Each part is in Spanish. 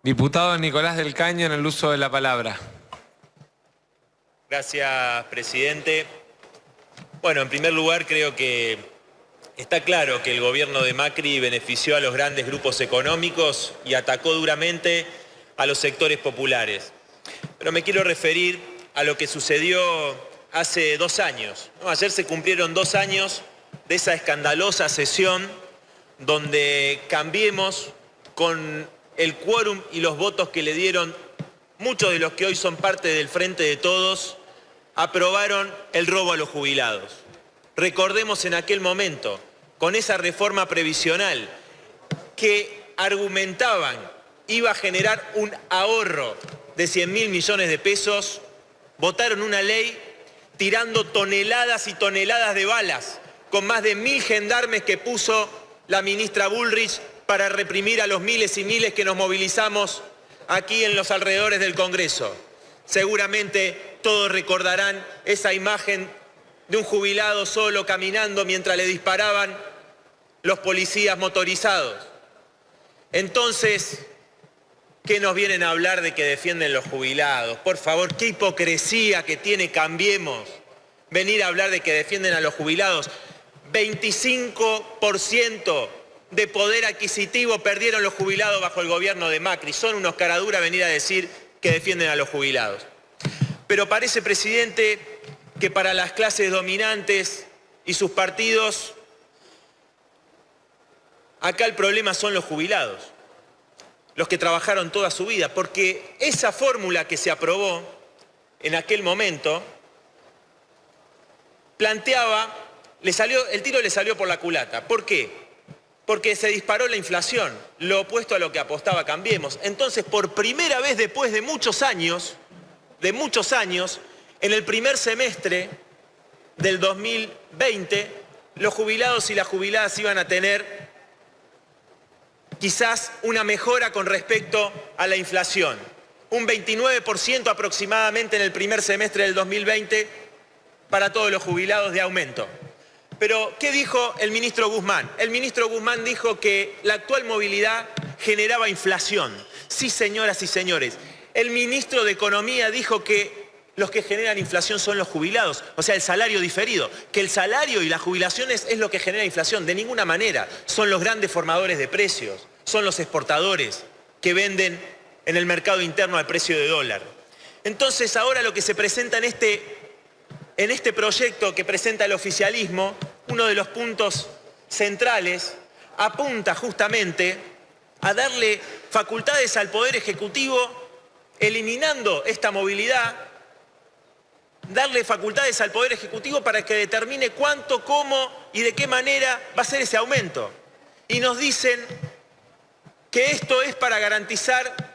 Diputado Nicolás del Caño, en el uso de la palabra. Gracias, presidente. Bueno, en primer lugar creo que está claro que el gobierno de Macri benefició a los grandes grupos económicos y atacó duramente a los sectores populares. Pero me quiero referir a lo que sucedió hace 2 años, ¿no? Ayer se cumplieron 2 años de esa escandalosa sesión donde Cambiemos, con el quórum y los votos que le dieron muchos de los que hoy son parte del Frente de Todos, aprobaron el robo a los jubilados. Recordemos en aquel momento, con esa reforma previsional que argumentaban iba a generar un ahorro de 100.000 millones de pesos, votaron una ley tirando toneladas y toneladas de balas, con más de 1.000 gendarmes que puso la ministra Bullrich para reprimir a los miles y miles que nos movilizamos aquí en los alrededores del Congreso. Seguramente todos recordarán esa imagen de un jubilado solo caminando mientras le disparaban los policías motorizados. Entonces, ¿qué nos vienen a hablar de que defienden los jubilados? Por favor, qué hipocresía que tiene Cambiemos venir a hablar de que defienden a los jubilados. 25% de poder adquisitivo perdieron los jubilados bajo el gobierno de Macri. Son unos caraduras venir a decir que defienden a los jubilados. Pero parece, presidente, que para las clases dominantes y sus partidos, acá el problema son los jubilados, los que trabajaron toda su vida, porque esa fórmula que se aprobó en aquel momento planteaba, el tiro le salió por la culata. ¿Por qué? Porque se disparó la inflación, lo opuesto a lo que apostaba Cambiemos. Entonces, por primera vez después de muchos años, en el primer semestre del 2020, los jubilados y las jubiladas iban a tener quizás una mejora con respecto a la inflación. Un 29% aproximadamente en el primer semestre del 2020 para todos los jubilados de aumento. Pero, ¿qué dijo el ministro Guzmán? El ministro Guzmán dijo que la actual movilidad generaba inflación. Sí, señoras y señores. El ministro de Economía dijo que los que generan inflación son los jubilados, o sea, el salario diferido. Que el salario y las jubilaciones es lo que genera inflación. De ninguna manera. Son los grandes formadores de precios. Son los exportadores que venden en el mercado interno al precio de dólar. Entonces, ahora lo que se presenta en este proyecto que presenta el oficialismo, uno de los puntos centrales, apunta justamente a darle facultades al Poder Ejecutivo, eliminando esta movilidad, darle facultades al Poder Ejecutivo para que determine cuánto, cómo y de qué manera va a ser ese aumento. Y nos dicen que esto es para garantizar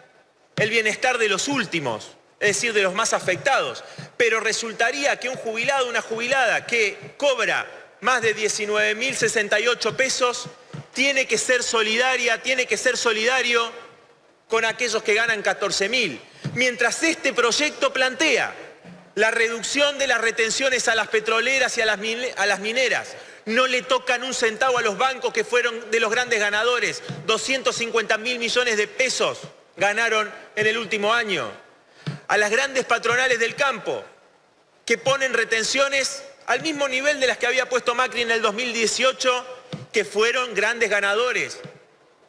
el bienestar de los últimos, es decir, de los más afectados. Pero resultaría que un jubilado, una jubilada que cobra más de 19.068 pesos, tiene que ser solidario con aquellos que ganan 14.000. Mientras este proyecto plantea la reducción de las retenciones a las petroleras y a las mineras, no le tocan un centavo a los bancos que fueron de los grandes ganadores, 250.000 millones de pesos ganaron en el último año. A las grandes patronales del campo, que ponen retenciones al mismo nivel de las que había puesto Macri en el 2018, que fueron grandes ganadores.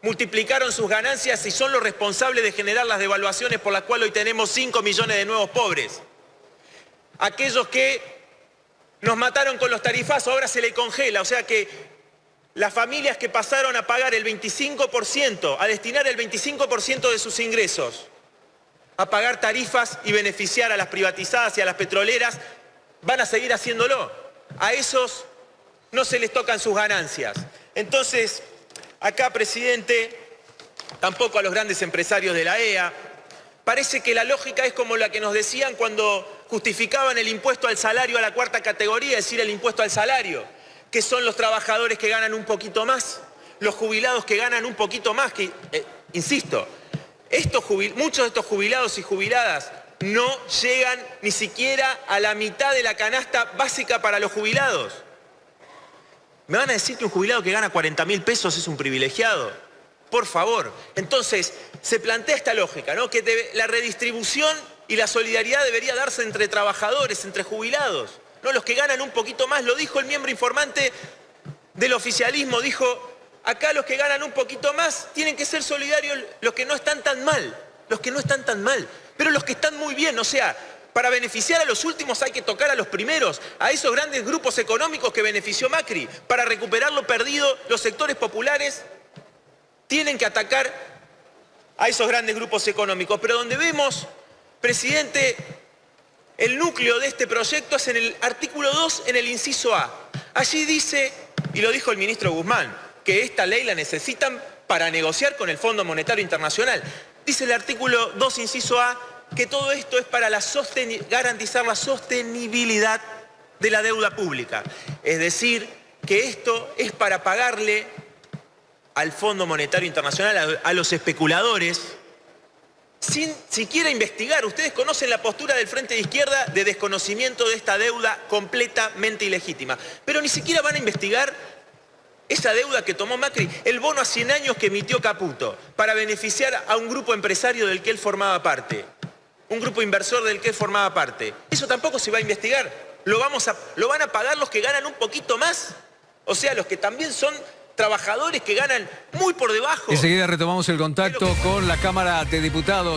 Multiplicaron sus ganancias y son los responsables de generar las devaluaciones por las cuales hoy tenemos 5 millones de nuevos pobres. Aquellos que nos mataron con los tarifazos, ahora se le congela, o sea que las familias que pasaron a pagar el 25%, a destinar el 25% de sus ingresos a pagar tarifas y beneficiar a las privatizadas y a las petroleras, van a seguir haciéndolo. A esos no se les tocan sus ganancias. Entonces, acá, presidente, tampoco a los grandes empresarios de la EA. Parece que la lógica es como la que nos decían cuando justificaban el impuesto al salario a la cuarta categoría, es decir, el impuesto al salario, que son los trabajadores que ganan un poquito más, los jubilados que ganan un poquito más, que, insisto, muchos de estos jubilados y jubiladas no llegan ni siquiera a la mitad de la canasta básica para los jubilados. ¿Me van a decir que un jubilado que gana 40.000 pesos es un privilegiado? Por favor. Entonces, se plantea esta lógica, ¿no? Que la redistribución y la solidaridad debería darse entre trabajadores, entre jubilados, ¿no? Los que ganan un poquito más, lo dijo el miembro informante del oficialismo, dijo, acá los que ganan un poquito más tienen que ser solidarios los que no están tan mal, los que no están tan mal, pero los que están muy bien, o sea, para beneficiar a los últimos hay que tocar a los primeros, a esos grandes grupos económicos que benefició Macri. Para recuperar lo perdido, los sectores populares tienen que atacar a esos grandes grupos económicos. Pero donde vemos, presidente, el núcleo de este proyecto es en el artículo 2, en el inciso A. Allí dice, y lo dijo el ministro Guzmán, que esta ley la necesitan para negociar con el Fondo Monetario Internacional. Dice el artículo 2, inciso A, que todo esto es para garantizar la sostenibilidad de la deuda pública. Es decir, que esto es para pagarle al Fondo Monetario Internacional, a los especuladores, sin siquiera investigar. Ustedes conocen la postura del Frente de Izquierda de desconocimiento de esta deuda completamente ilegítima. Pero ni siquiera van a investigar esa deuda que tomó Macri, el bono a 100 años que emitió Caputo, para beneficiar a un grupo empresario del que él formaba parte, un grupo inversor del que él formaba parte. Eso tampoco se va a investigar. Lo van a pagar los que ganan un poquito más. O sea, los que también son trabajadores que ganan muy por debajo. Enseguida retomamos el contacto con la Cámara de Diputados.